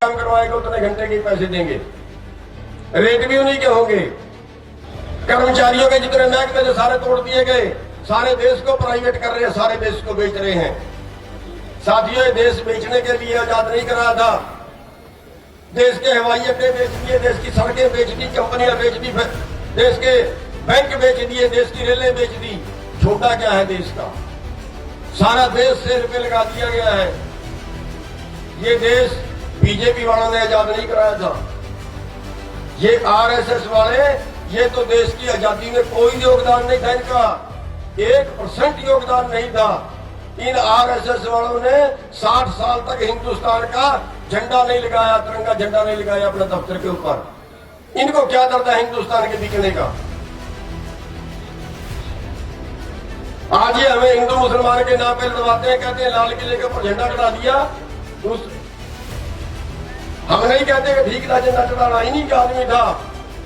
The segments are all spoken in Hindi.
काम करवाएगा उतने घंटे के पैसे देंगे, रेट भी उन्हीं के होंगे। कर्मचारियों के जितने महकमे थे सारे तोड़ दिए गए, सारे देश को प्राइवेट कर रहे हैं, सारे देश को बेच रहे हैं। साथियों, ये देश बेचने के लिए आजाद नहीं कराया था। देश के हवाई अड्डे बेच दिए, देश की सड़कें बेच दी, कंपनियां बेच दी, देश के बैंक बेच दिए, देश की रेलें बेच दी। छोटा क्या है देश का? सारा देश से रुपये लगा दिया गया है। ये देश बीजेपी वालों ने आजाद नहीं कराया था, ये आरएसएस वाले, ये तो देश की आजादी में कोई योगदान नहीं था इनका, 1% योगदान नहीं था। इन आरएसएस वालों ने 60 साल तक हिंदुस्तान का झंडा नहीं लगाया, तिरंगा झंडा नहीं लगाया अपने दफ्तर के ऊपर। इनको क्या दर्द है हिंदुस्तान के बिकने का? आज ये हमें हिंदू मुसलमान के नाम पे लड़वाते हैं, कहते हैं लाल किले के ऊपर झंडा चढ़ा दिया। हम नहीं कहते कि ठीक था झंडा चढ़ाना, इन्हीं का आदमी था।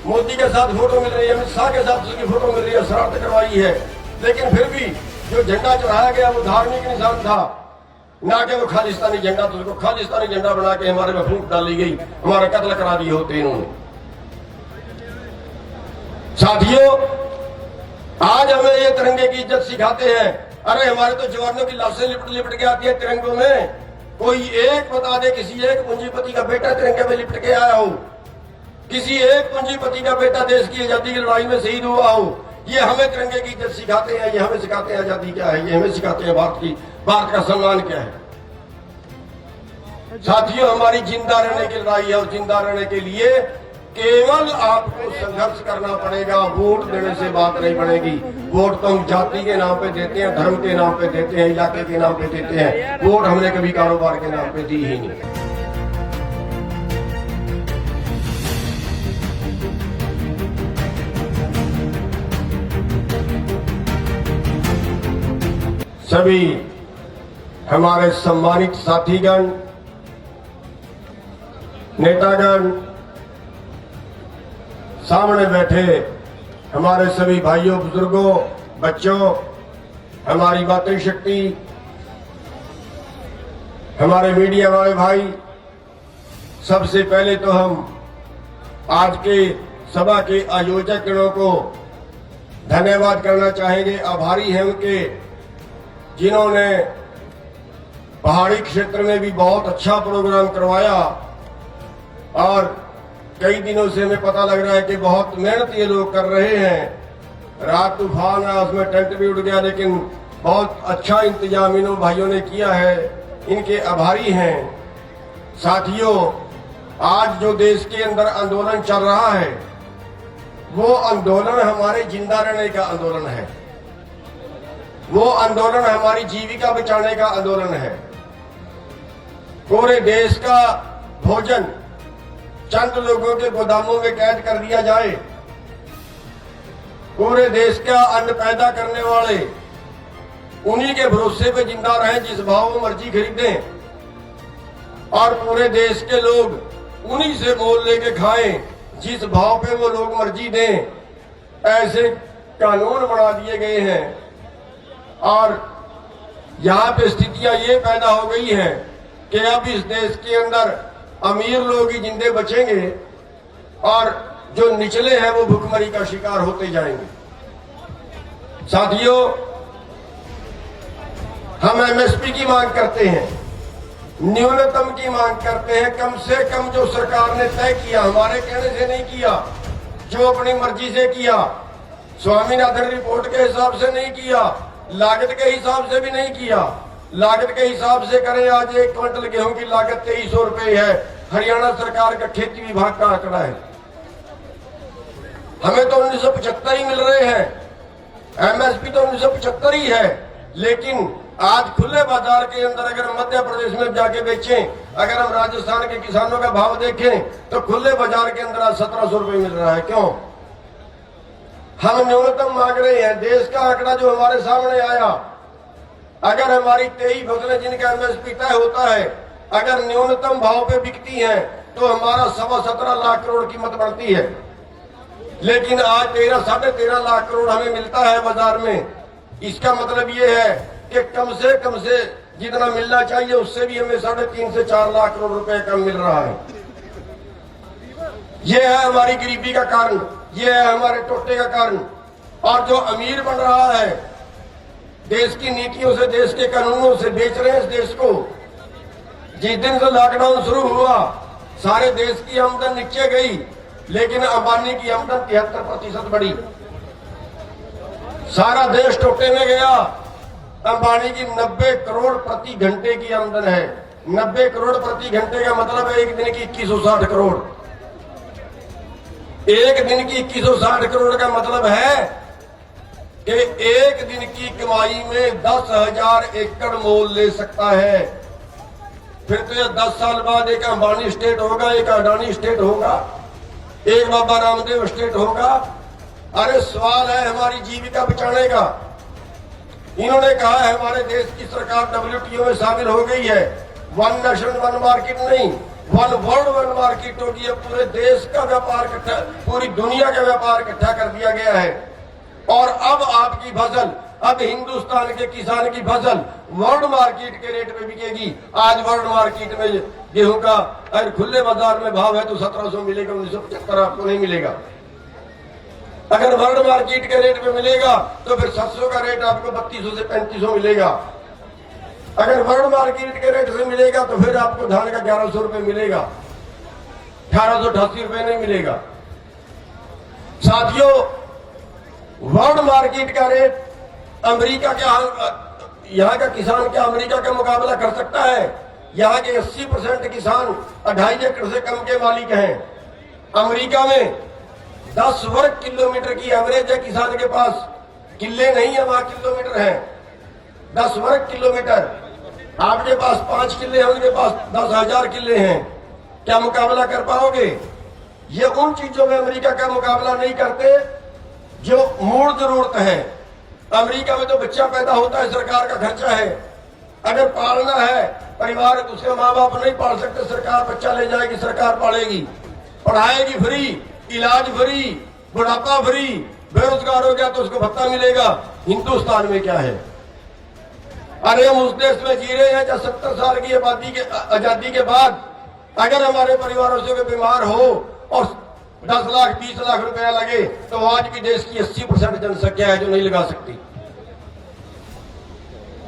मोदी के साथ फोटो मिल रही है, अमित शाह के साथ उसकी फोटो मिल रही है, शरारत करवाई है, लेकिन फिर भी जो झंडा चढ़ाया गया वो धार्मिक निशान था, ना कि वो खालिस्तानी झंडा। तो उसको खालिस्तानी झंडा बना के हमारे में फूंक डाली गई, हमारा कत्ल करा दिए होते इन्होंने। साथियों, आज हमें ये तिरंगे की इज्जत सिखाते हैं। अरे हमारे तो जवानों की लाशें लिपट लिपट के आती है तिरंगों में। कोई एक बता दे किसी एक पूंजीपति का बेटा तिरंगे में लिपट के आया हो, किसी एक पूंजीपति का बेटा देश की आजादी की लड़ाई में शहीद हुआ हो। ये हमें तिरंगे की इज्जत सिखाते हैं, ये हमें सिखाते हैं आजादी क्या है, ये हमें सिखाते हैं भारत का सम्मान क्या है। साथियों, हमारी जिंदा रहने की लड़ाई है और जिंदा रहने के लिए केवल आपको संघर्ष करना पड़ेगा। वोट देने से बात नहीं बनेगी। वोट तो हम जाति के नाम पे देते हैं, धर्म के नाम पे देते हैं, इलाके के नाम पे देते हैं। वोट हमने कभी कारोबार के नाम पे दी ही नहीं। सभी हमारे सम्मानित साथीगण, नेतागण, सामने बैठे हमारे सभी भाइयों, बुजुर्गों, बच्चों, हमारी मातृशक्ति, हमारे मीडिया वाले भाई, सबसे पहले तो हम आज के सभा के आयोजकों को धन्यवाद करना चाहेंगे। आभारी हैं उनके, जिन्होंने पहाड़ी क्षेत्र में भी बहुत अच्छा प्रोग्राम करवाया और कई दिनों से हमें पता लग रहा है कि बहुत मेहनत ये लोग कर रहे हैं। रात तूफान है, उसमें टेंट भी उड़ गया, लेकिन बहुत अच्छा इंतजाम इन भाइयों ने किया है, इनके आभारी हैं। साथियों, आज जो देश के अंदर आंदोलन चल रहा है वो आंदोलन हमारे जिंदा रहने का आंदोलन है, वो आंदोलन हमारी जीविका बचाने का आंदोलन है। पूरे देश का भोजन चंद लोगों के गोदामों में कैद कर दिया जाए, पूरे देश का अन्न पैदा करने वाले उन्हीं के भरोसे पे जिंदा रहें, जिस भाव में मर्जी खरीदें, और पूरे देश के लोग उन्हीं से मोल लेके खाएं जिस भाव पे वो लोग मर्जी दें। ऐसे कानून बना दिए गए हैं और यहाँ पे स्थितियां ये पैदा हो गई हैं कि अब इस देश के अंदर अमीर लोग ही जिंदे बचेंगे और जो निचले हैं वो भुखमरी का शिकार होते जाएंगे। साथियों, हम एमएसपी की मांग करते हैं, न्यूनतम की मांग करते हैं। कम से कम जो सरकार ने तय किया, हमारे कहने से नहीं किया, जो अपनी मर्जी से किया, स्वामीनाथन रिपोर्ट के हिसाब से नहीं किया, लागत के हिसाब से भी नहीं किया। लागत के हिसाब से करें, आज 1 क्विंटल गेहूं की लागत 2300 रुपए है। हरियाणा सरकार का खेती विभाग का आंकड़ा है। हमें तो 1975 ही मिल रहे हैं, एमएसपी तो 1975 ही है। लेकिन आज खुले बाजार के अंदर अगर हम मध्य प्रदेश में जाके बेचें, अगर हम राजस्थान के किसानों का भाव देखें तो खुले बाजार के अंदर आज 1700 रुपए मिल रहा है। क्यों? हम न्यूनतम मांग रहे हैं। देश का आंकड़ा जो हमारे सामने आया, अगर हमारी 23 फसलें जिनका एमएसपी तय होता है अगर न्यूनतम भाव पे बिकती हैं तो हमारा 17.25 लाख करोड़ कीमत बढ़ती है। लेकिन आज 13-13.5 लाख करोड़ हमें मिलता है बाजार में। इसका मतलब ये है कि कम से जितना मिलना चाहिए उससे भी हमें 3.5 से 4 लाख करोड़ रुपए कम मिल रहा है। ये है हमारी गरीबी का कारण, ये है हमारे टोटे का कारण। और जो अमीर बन रहा है, देश की नीतियों से, देश के कानूनों से बेच रहे हैं इस देश को। जिस दिन से लॉकडाउन शुरू हुआ सारे देश की आमदन नीचे गई, लेकिन अंबानी की आमदन 73% बढ़ी। सारा देश टोटे में गया। अंबानी की 90 करोड़ प्रति घंटे की आमदन है। 90 करोड़ प्रति घंटे का मतलब है एक दिन की 2160 करोड़। एक दिन की 2160 करोड़ का मतलब है कि एक दिन की कमाई में 10,000 एकड़ मोल ले सकता है। फिर तो ये 10 साल बाद एक अंबानी स्टेट होगा, एक अडानी स्टेट होगा, एक बाबा रामदेव स्टेट होगा। अरे सवाल है हमारी जीविका बचाने का। इन्होंने कहा है हमारे देश की सरकार WTO में शामिल हो गई है। वन नेशन वन मार्केट नहीं, वन वर्ल्ड वन मार्केट होगी। अब पूरे देश का व्यापार इकट्ठा, पूरी दुनिया का व्यापार इकट्ठा कर दिया गया है। और अब आपकी फसल, अब हिंदुस्तान के किसान की फसल वर्ल्ड मार्केट के रेट पे बिकेगी। आज वर्ल्ड मार्केट में गेहूं का अगर खुले बाजार में भाव है तो 1700 मिलेगा, 1975 आपको नहीं मिलेगा। अगर वर्ल्ड मार्केट के रेट पे मिलेगा तो फिर सरसों का रेट आपको 3200 से 3500 मिलेगा। अगर वर्ल्ड मार्केट के रेट से मिलेगा तो फिर आपको धान का 1100 रुपए मिलेगा, 1888 रुपए नहीं मिलेगा। साथियों, वर्ल्ड मार्केट का रेट अमेरिका के, यहाँ का किसान क्या अमेरिका का मुकाबला कर सकता है? यहाँ के 80% किसान 2.5 एकड़ से कम के मालिक हैं। अमेरिका में 10 वर्ग किलोमीटर की एवरेज है किसान के पास, किले नहीं है, वहां किलोमीटर है। 10 वर्ग किलोमीटर। आपके पास 5 किले हैं, उनके पास 10,000 किले हैं। क्या मुकाबला कर पाओगे? ये उन चीजों में अमेरिका का मुकाबला नहीं करते जो मूल जरूरत है। अमेरिका में तो बच्चा पैदा होता है, सरकार का खर्चा है। अगर पालना है परिवार, उसके माँ बाप नहीं पाल सकते, सरकार बच्चा ले जाएगी, सरकार पालेगी, पढ़ाएगी फ्री, इलाज फ्री, बुढ़ापा फ्री। बेरोजगार हो गया तो उसको भत्ता मिलेगा। हिंदुस्तान में क्या है? अरे हम उस देश में जी रहे हैं जब 70 साल की आजादी के बाद अगर हमारे परिवारों से कोई बीमार हो और 10 लाख 20 लाख रुपया लगे तो आज भी देश की 80% जनसंख्या है जो नहीं लगा सकती।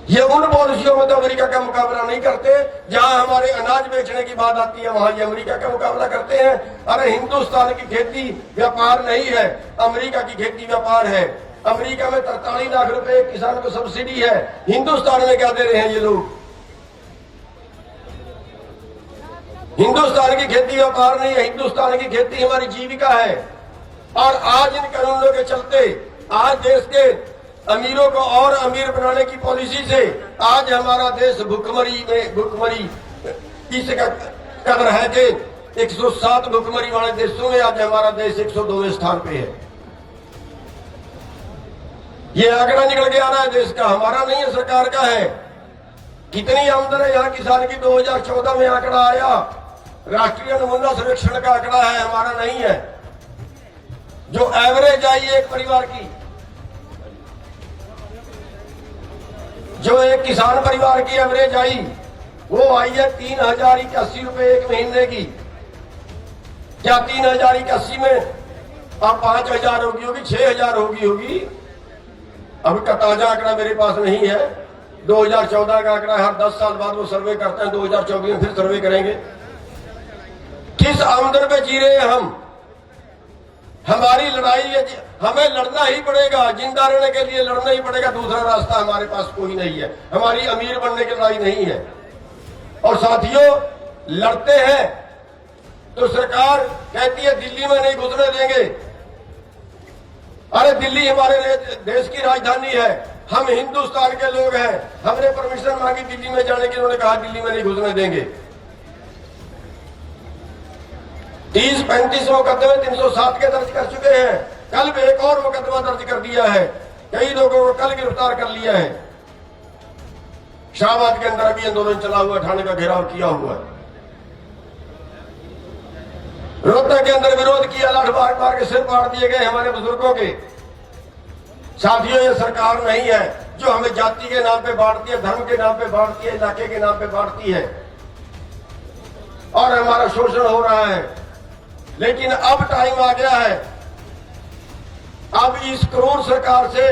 ये उन पॉलिसियों में तो अमेरिका का मुकाबला नहीं करते। जहां हमारे अनाज बेचने की बात आती है वहां ये अमेरिका का मुकाबला करते हैं। अरे हिंदुस्तान की खेती व्यापार नहीं है, अमेरिका की खेती व्यापार है। अमेरिका में 43 लाख रुपए किसान को सब्सिडी है, हिंदुस्तान में क्या दे रहे हैं ये लोग? हिंदुस्तान की खेती व्यापार नहीं है, हिंदुस्तान की खेती हमारी जीविका है। और आज इन कानूनों के चलते आज देश के अमीरों को और अमीर बनाने की पॉलिसी से आज हमारा देश भुखमरी इस कदर है कि 107 भुखमरी वाले देशों में आज हमारा देश 102वें स्थान पे है। ये आंकड़ा निकल के आ रहा है देश का, हमारा नहीं है, सरकार का है। कितनी आमदन है यहाँ किसान की? 2014 में आंकड़ा आया, राष्ट्रीय नमूना सर्वेक्षण का आंकड़ा है, हमारा नहीं है। जो एवरेज आई एक परिवार की, जो एक किसान परिवार की एवरेज आई वो आई है 3081 रुपए एक महीने की। क्या 3081 में अब 5000 होगी 6000 होगी? अब का ताजा आंकड़ा मेरे पास नहीं है। 2014 का आंकड़ा, हर 10 साल बाद वो सर्वे करते हैं, 2024 में फिर सर्वे करेंगे। किस आमदन पे जी रहे हैं हम? हमारी लड़ाई है, हमें लड़ना ही पड़ेगा, जिंदा रहने के लिए लड़ना ही पड़ेगा, दूसरा रास्ता हमारे पास कोई नहीं है। हमारी अमीर बनने की लड़ाई नहीं है। और साथियों, लड़ते हैं तो सरकार कहती है दिल्ली में नहीं घुसने देंगे। अरे दिल्ली हमारे देश की राजधानी है, हम हिंदुस्तान के लोग हैं। हमने परमिशन मांगी दिल्ली में जाने की, उन्होंने कहा दिल्ली में नहीं घुसने देंगे। 30-35 मुकदमे 307 के दर्ज कर चुके हैं। कल भी एक और मुकदमा दर्ज कर दिया है, कई लोगों को कल गिरफ्तार कर लिया है। शाहबाद के अंदर अभी आंदोलन चला हुआ, थाने का घेराव किया हुआ है। रोहतक के अंदर विरोध किया, लाठ मार के सिर फाड़ दिए गए हमारे बुजुर्गों के। साथियों, ये सरकार नहीं है, जो हमें जाति के नाम पे बांटती है, धर्म के नाम पे बांटती है, इलाके के नाम पे बांटती है और हमारा शोषण हो रहा है। लेकिन अब टाइम आ गया है, अब इस क्रूर सरकार से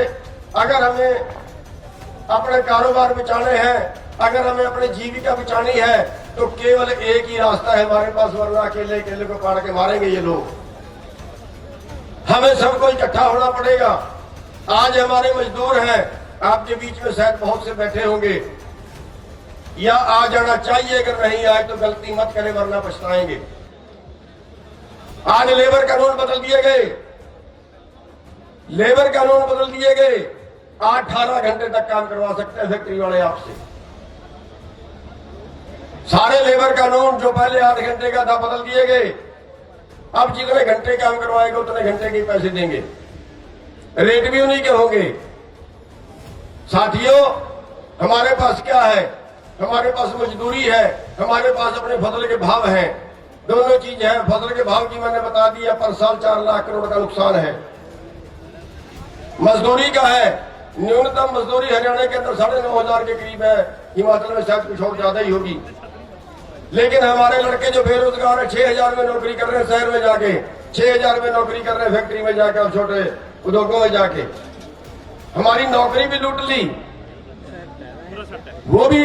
अगर हमें अपने कारोबार बचाने हैं, अगर हमें अपनी जीविका बचानी है, तो केवल एक ही रास्ता है हमारे पास, वरना अकेले अकेले को पाड़ के मारेंगे ये लोग। हमें सबको इकट्ठा होना पड़ेगा। आज हमारे मजदूर हैं, आपके बीच में शायद बहुत से बैठे होंगे, या आ जाना चाहिए, अगर नहीं आए तो गलती मत करें वरना पछताएंगे। आज लेबर कानून बदल दिए गए, लेबर कानून बदल दिए गए। 18 घंटे तक काम करवा सकते हैं फैक्ट्री वाले आपसे। सारे लेबर कानून जो पहले 8 घंटे का था बदल दिए गए। अब जितने घंटे काम करवाएंगे उतने घंटे के पैसे देंगे, रेट भी उन्हीं के होंगे। साथियों, हमारे पास क्या है? हमारे पास मजदूरी है, हमारे पास अपने फसल के भाव हैं, दोनों चीज है। फसल के भाव की मैंने बता दिया, पर साल 4 लाख करोड़ का नुकसान है। मजदूरी का है, न्यूनतम मजदूरी हरियाणा के अंदर 9,500 के करीब है, हिमाचल में शायद कुछ और ज्यादा ही होगी। लेकिन हमारे लड़के जो बेरोजगार है 6,000 में नौकरी कर रहे हैं, शहर में जाके 6,000 में नौकरी कर रहे हैं, फैक्ट्री में जाकर, छोटे उद्योगों में जाके। हमारी नौकरी भी लूट ली, वो भी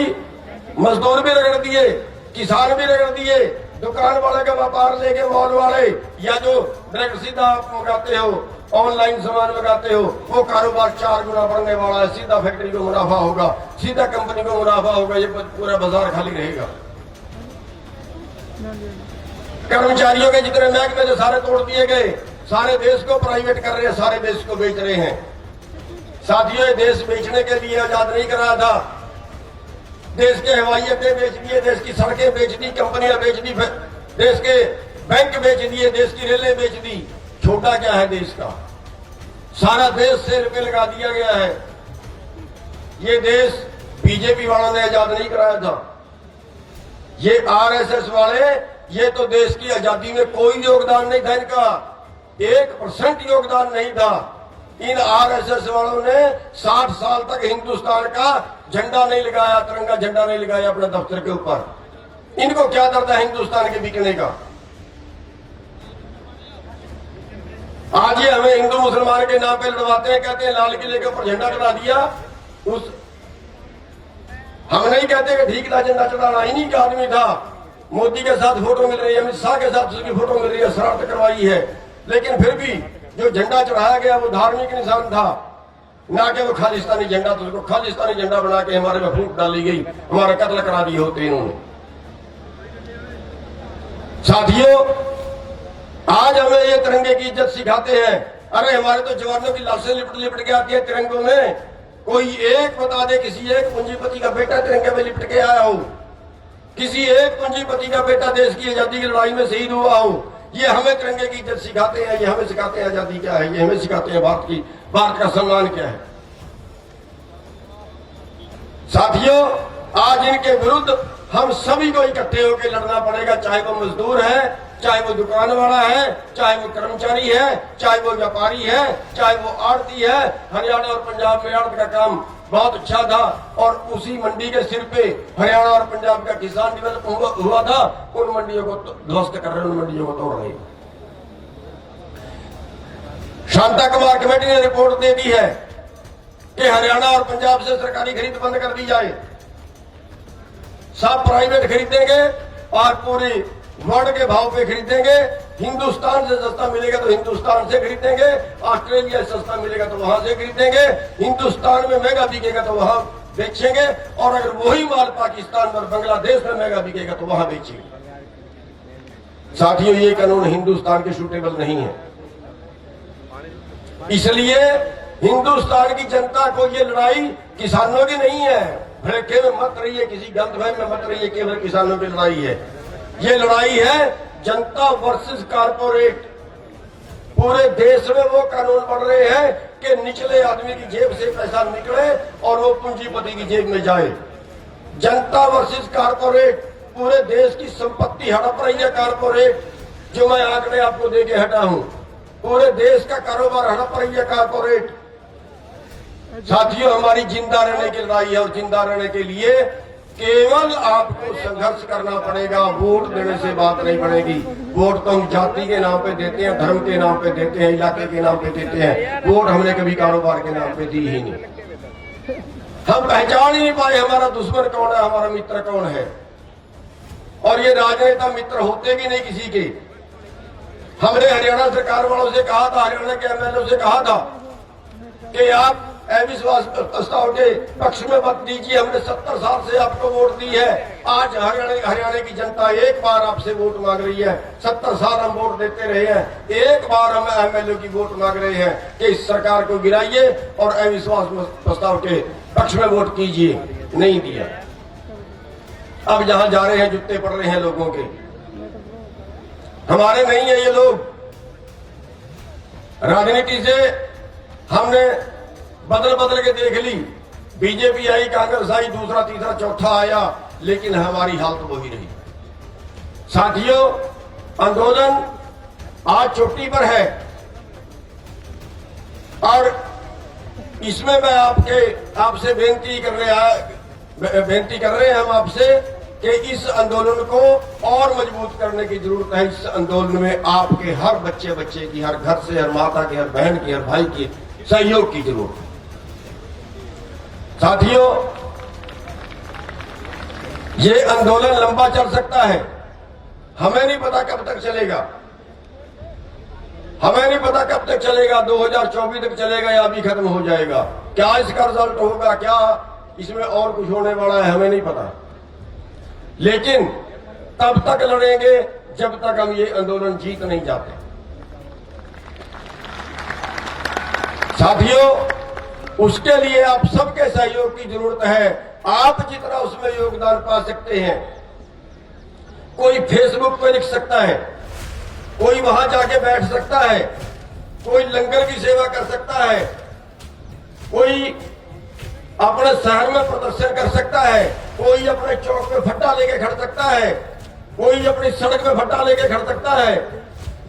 मजदूर भी रगड़ दिए, किसान भी रगड़ दिए, दुकान वाले का व्यापार लेके मॉल वाले, या जो डायरेक्ट सीधा आप मंगाते हो, ऑनलाइन सामान लगाते हो, वो कारोबार 4 गुना बढ़ने वाला है। सीधा फैक्ट्री को मुनाफा होगा, सीधा कंपनी को मुनाफा होगा, ये पूरा बाजार खाली रहेगा। कर्मचारियों के जितने महकमे जो सारे तोड़ दिए गए, सारे देश को प्राइवेट कर रहे हैं, सारे देश को बेच रहे हैं। साथियों, ये देश बेचने के लिए आजाद नहीं कराया था। देश के हवाई अड्डे बेच दिए, देश की सड़कें बेच दी, कंपनियां बेच दी, देश के बैंक बेच दिए, देश की रेलें बेच दी। छोटा क्या है देश का? सारा देश ₹1 पे लगा दिया गया है। ये देश बीजेपी वालों ने आजाद नहीं कराया था, ये आरएसएस वाले, ये तो देश की आजादी में कोई योगदान नहीं था इनका, 1% योगदान नहीं था। इन आरएसएस वालों ने 60 साल तक हिंदुस्तान का झंडा नहीं लगाया, तिरंगा झंडा नहीं लगाया अपने दफ्तर के ऊपर। इनको क्या दर्द है हिंदुस्तान के बिकने का? आज ये हमें हिंदू मुसलमान के नाम पे लड़वाते हैं, कहते हैं लाल किले के ऊपर झंडा चढ़ा दिया। हम नहीं कहते कि ठीक था झंडा चढ़ाना, इन्हीं का आदमी था। मोदी के साथ फोटो मिल रही है, अमित शाह के साथ उसकी फोटो मिल रही है, शरारत करवाई है। लेकिन फिर भी जो झंडा चढ़ाया गया वो धार्मिक निशान था, ना कि वो खालिस्तानी झंडा। तो उसको खालिस्तानी झंडा बना के हमारे में फूंक डाली गई, हमारा कत्ल करा दिए होते इन्होंने। साथियों, आज हमें ये तिरंगे की इज्जत सिखाते हैं। अरे हमारे तो जवानों की लाशें लिपट लिपट के आती है तिरंगों में। कोई एक बता दे, किसी एक पूंजीपति का बेटा तिरंगे में लिपट के आया हो, किसी एक पूंजीपति का बेटा देश की आजादी की लड़ाई में शहीद हुआ हो। ये हमें तिरंगे की इज्जत सिखाते हैं, ये हमें सिखाते हैं आजादी क्या है, ये हमें सिखाते हैं भारत का सम्मान क्या है। साथियों, आज इनके विरुद्ध हम सभी को इकट्ठे होकर लड़ना पड़ेगा, चाहे वो मजदूर है, चाहे वो दुकान वाला है, चाहे वो कर्मचारी है, चाहे वो व्यापारी है, चाहे वो आड़ती है। हरियाणा और पंजाब में आड़त का काम बहुत अच्छा था और उसी मंडी के सिर पे हरियाणा और पंजाब का किसान दिवस हुआ था। उन मंडियों को ध्वस्त कर रहे, उन मंडियों को तोड़ रहे। शांता कुमार कमेटी ने रिपोर्ट दे दी है कि हरियाणा और पंजाब से सरकारी खरीद बंद कर दी जाए, सब प्राइवेट खरीदेंगे और पूरी वर्ल्ड के भाव पे खरीदेंगे। हिंदुस्तान से सस्ता मिलेगा तो हिंदुस्तान से खरीदेंगे, ऑस्ट्रेलिया से सस्ता मिलेगा तो वहां से खरीदेंगे, हिंदुस्तान में महंगा बिकेगा तो वहां बेचेंगे, और अगर वही माल पाकिस्तान और बांग्लादेश में महंगा बिकेगा तो वहां बेचेंगे। साथियों, ये कानून हिंदुस्तान के सूटेबल नहीं है। इसलिए हिंदुस्तान की जनता को ये लड़ाई किसानों की नहीं है, भड़के में मत रहिए, किसी गलतफहमी में मत रहिए, केवल किसानों की लड़ाई है। ये लड़ाई है जनता वर्सेस कारपोरेट। पूरे देश में वो कानून बन रहे हैं कि निचले आदमी की जेब से पैसा निकले और वो पूंजीपति की जेब में जाए। जनता वर्सेस कारपोरेट, पूरे देश की संपत्ति हड़प रही है कारपोरेट। जो मैं आंकड़े आपको देके हटा हूं, पूरे देश का कारोबार हड़प रही है कारपोरेट। साथियों, हमारी जिंदा रहने की लड़ाई है और जिंदा रहने के लिए केवल आपको संघर्ष करना पड़ेगा। वोट देने से बात नहीं बनेगी। वोट तो हम जाति के नाम पे देते हैं, धर्म के नाम पे देते हैं, इलाके के नाम पे देते हैं। वोट हमने कभी कारोबार के नाम पे दी ही नहीं। हम पहचान ही नहीं पाए हमारा दुश्मन कौन है, हमारा मित्र कौन है। और ये राजनेता मित्र होते भी नहीं किसी के। हमने हरियाणा सरकार वालों से कहा था, हरियाणा के एमएलए से कहा था कि आप अविश्वास प्रस्ताव के पक्ष में मत दीजिए। हमने 70 साल से आपको वोट दी है। आज हरियाणा की जनता एक बार आपसे वोट मांग रही है। 70 साल हम वोट देते रहे हैं, एक बार हम एमएलए की वोट मांग रहे हैं कि इस सरकार को गिराइए और अविश्वास प्रस्ताव के पक्ष में वोट कीजिए। नहीं दिया। अब जहां जा रहे हैं जुत्ते पड़ रहे हैं लोगों के। हमारे नहीं है ये लोग। राजनीति से हमने बदल बदल के देख ली। बीजेपी आई, कांग्रेस आई, दूसरा तीसरा चौथा आया, लेकिन हमारी हालत वही रही। साथियों, आंदोलन आज चोटी पर है और इसमें मैं आपसे बेनती कर रहे हैं हम आपसे कि इस आंदोलन को और मजबूत करने की जरूरत है। इस आंदोलन में आपके हर बच्चे की, हर घर से, हर माता की, हर बहन की, हर भाई की सहयोग की जरूरत है। साथियों, ये आंदोलन लंबा चल सकता है। हमें नहीं पता कब तक चलेगा। हमें नहीं पता कब तक चलेगा। 2024 तक चलेगा या अभी खत्म हो जाएगा। क्या इसका रिजल्ट होगा, क्या इसमें और कुछ होने वाला है, हमें नहीं पता। लेकिन तब तक लड़ेंगे जब तक हम ये आंदोलन जीत नहीं जाते। साथियों, उसके लिए आप सबके सहयोग की जरूरत है। आप जितना उसमें योगदान पा सकते हैं। कोई फेसबुक पे लिख सकता है, कोई वहां जाके बैठ सकता है, कोई लंगर की सेवा कर सकता है, कोई अपने शहर में प्रदर्शन कर सकता है, कोई अपने चौक पे फट्टा लेके खड़ सकता है, कोई अपनी सड़क पे फट्टा लेके खड़ सकता है।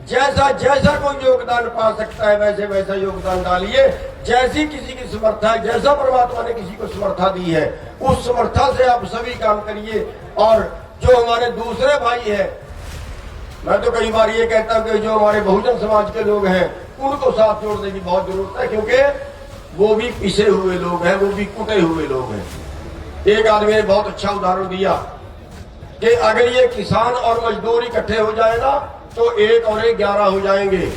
जैसा जैसा कोई योगदान पा सकता है वैसे वैसा योगदान डालिए। जैसी किसी की समर्था है, जैसा परमात्मा ने किसी को समर्था दी है, उस समर्था से आप सभी काम करिए। और जो हमारे दूसरे भाई है, मैं तो कई बार ये कहता हूं कि जो हमारे बहुजन समाज के लोग हैं उनको साथ जोड़ने की बहुत जरूरत है, क्योंकि वो भी पिसे हुए लोग हैं, वो भी कुटे हुए लोग हैं। एक आदमी ने बहुत अच्छा उदाहरण दिया कि अगर ये किसान और मजदूर इकट्ठे हो जाए ना तो 1 और 1 11 हो जाएंगे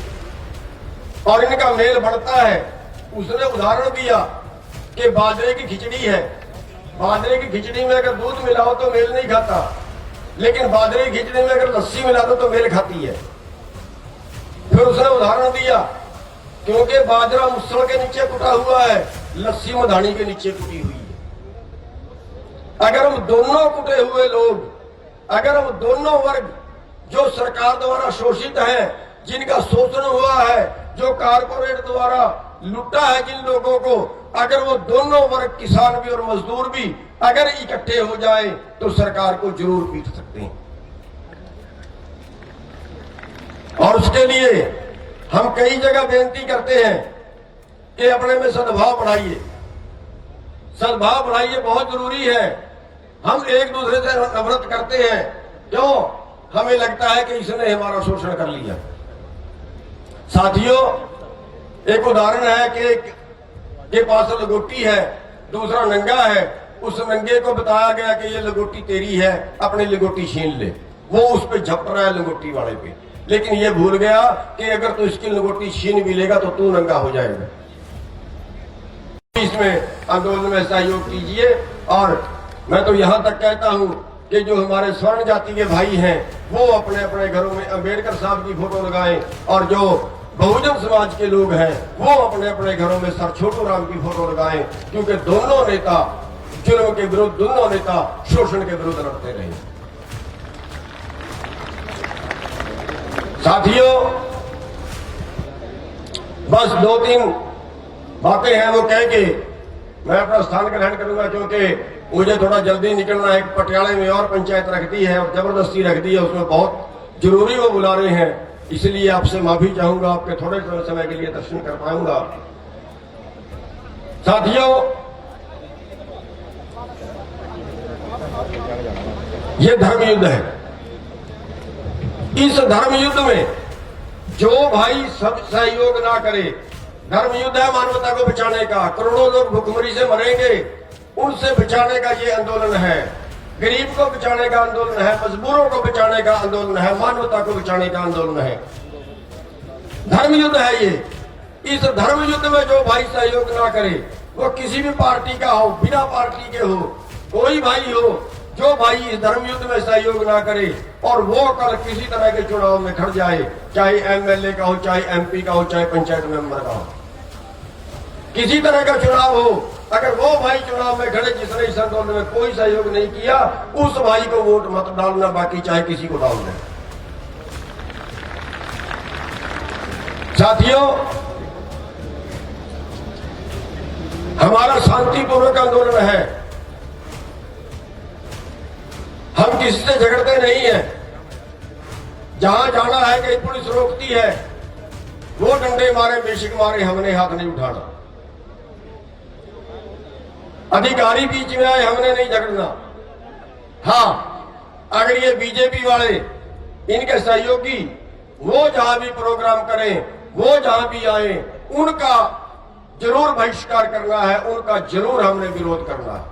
और इनका मेल बढ़ता है। उसने उदाहरण दिया कि बाजरे की खिचड़ी है। बाजरे की खिचड़ी में अगर दूध मिलाओ तो मेल नहीं खाता, लेकिन बाजरे की खिचड़ी में अगर लस्सी मिला दो तो मेल खाती है। फिर उसने उदाहरण दिया, क्योंकि बाजरा मुसल के नीचे कुटा हुआ है, लस्सी मधानी के नीचे कुटी हुई है। अगर हम दोनों कुटे हुए लोग, अगर हम दोनों वर्ग जो सरकार द्वारा शोषित है, जिनका शोषण हुआ है, जो कारपोरेट द्वारा लुटा है जिन लोगों को, अगर वो दोनों वर्ग, किसान भी और मजदूर भी अगर इकट्ठे हो जाए तो सरकार को जरूर पीट सकते हैं। और उसके लिए हम कई जगह बेनती करते हैं कि अपने में सद्भाव बढ़ाइए। सद्भाव बढ़ाइए, बहुत जरूरी है। हम एक दूसरे से नफरत करते हैं, क्यों? हमें लगता है कि इसने हमारा शोषण कर लिया। साथियों, एक उदाहरण है कि एक के पास लंगोटी है, दूसरा नंगा है। उस नंगे को बताया गया कि ये लंगोटी तेरी है, अपनी लंगोटी छीन ले। वो उस पे झपट रहा है लंगोटी वाले पे, लेकिन ये भूल गया कि अगर तू इसकी लंगोटी छीन भी लेगा तो तू नंगा हो जाएगा। इसमें आंदोलन में सहयोग कीजिए। और मैं तो यहां तक कहता हूं कि जो हमारे स्वर्ण जाति के भाई हैं वो अपने अपने घरों में अंबेडकर साहब की फोटो लगाएं, और जो बहुजन समाज के लोग हैं वो अपने अपने घरों में सर छोटू राम की फोटो लगाएं, क्योंकि दोनों नेता जुल्म के विरुद्ध, दोनों नेता शोषण के विरुद्ध लड़ते रहे। साथियों, बस 2-3 बातें हैं वो कह के मैं अपना स्थान ग्रहण करूंगा, क्योंकि मुझे थोड़ा जल्दी निकलना है। पटियाले में और पंचायत रख दी है और जबरदस्ती रख दी है, उसमें बहुत जरूरी वो बुला रहे हैं, इसलिए आपसे माफी चाहूंगा। आपके थोड़े समय के लिए दर्शन कर पाऊंगा। साथियों, ये धर्म युद्ध है। इस धर्म युद्ध में जो भाई सब सहयोग ना करे, धर्म युद्ध है मानवता को बचाने का। करोड़ों लोग भुखमरी से मरेंगे, उनसे बचाने का ये आंदोलन है। गरीब को बचाने का आंदोलन है, मजबूरों को बचाने का आंदोलन है, मानवता को बचाने का आंदोलन है। धर्म युद्ध है ये। इस धर्म युद्ध में जो भाई सहयोग ना करे, वो किसी भी पार्टी का हो, बिना पार्टी के हो, कोई भाई हो, जो भाई इस धर्म युद्ध में सहयोग ना करे और वो कल किसी तरह के चुनाव में खड़ जाए, चाहे एमएलए का हो, चाहे एमपी का हो, चाहे पंचायत मेंबर का हो, किसी तरह का चुनाव हो, अगर वो भाई चुनाव में खड़े जिसने इस आंदोलन में कोई सहयोग नहीं किया, उस भाई को वोट मत डालना, बाकी चाहे किसी को डाल दें। साथियों, हमारा शांतिपूर्वक आंदोलन है। हम किसी से झगड़ते नहीं है। जहां जाना है कि पुलिस रोकती है, वो डंडे मारे, बेशक मारे, हमने हाथ नहीं उठाना। अधिकारी बीच में आए, हमने नहीं झगड़ना। हाँ, अगर ये बीजेपी वाले, इनके सहयोगी, वो जहां भी प्रोग्राम करें, वो जहां भी आए, उनका जरूर बहिष्कार करना है, उनका जरूर हमने विरोध करना है।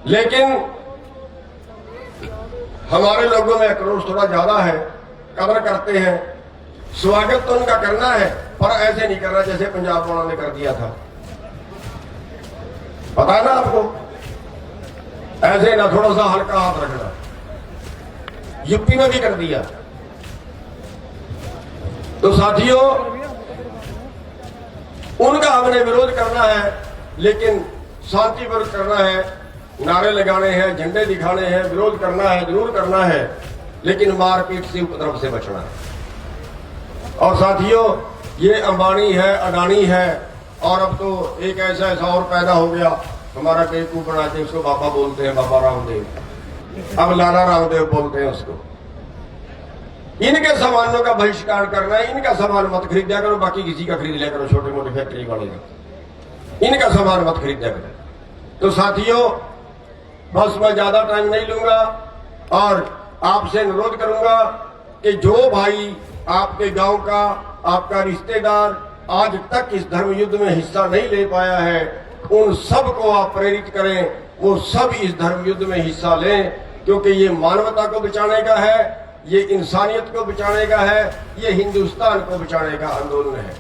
लेकिन हमारे लोगों में आक्रोश थोड़ा ज्यादा है। कदर करते हैं, स्वागत तो उनका करना है, पर ऐसे नहीं करना जैसे पंजाब वालों ने कर दिया था। पता है ना आपको, ऐसे ना थोड़ा सा हल्का हाथ रखना। यूपी में भी कर दिया। तो साथियों, उनका हमने विरोध करना है, लेकिन शांतिपूर्वक करना है। नारे लगाने हैं, झंडे दिखाने हैं, विरोध करना है, जरूर करना है, लेकिन मारपीट से, उपद्रव से बचना है। और साथियों, ये अंबानी है, अडानी है, और अब तो एक ऐसा और पैदा हो गया, हमारा बेवकूफ बनाते, उसको बाबा बोलते हैं, बाबा रामदेव। अब लाला रामदेव बोलते हैं उसको। इनके सामानों का बहिष्कार करना है। इनका सामान मत खरीदा करो, बाकी किसी का खरीद लिया करो, छोटे मोटे फैक्ट्री वाले का। इनका सामान मत खरीदा करो। तो साथियों, बस मैं ज्यादा टाइम नहीं लूंगा और आपसे अनुरोध करूंगा कि जो भाई आपके गांव का, आपका रिश्तेदार आज तक इस धर्म युद्ध में हिस्सा नहीं ले पाया है, उन सब को आप प्रेरित करें, वो सब इस धर्म युद्ध में हिस्सा लें, क्योंकि ये मानवता को बचाने का है, ये इंसानियत को बचाने का है, ये हिंदुस्तान को बचाने का आंदोलन है।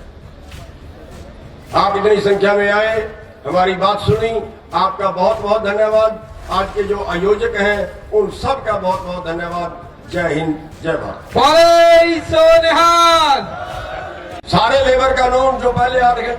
आप इतनी संख्या में आए, हमारी बात सुनी, आपका बहुत बहुत धन्यवाद। आज के जो आयोजक हैं, उन सब का बहुत बहुत धन्यवाद। जय हिंद, जय भारत। बोले सोनिहाल। सारे लेबर कानून जो पहले 8 घंटे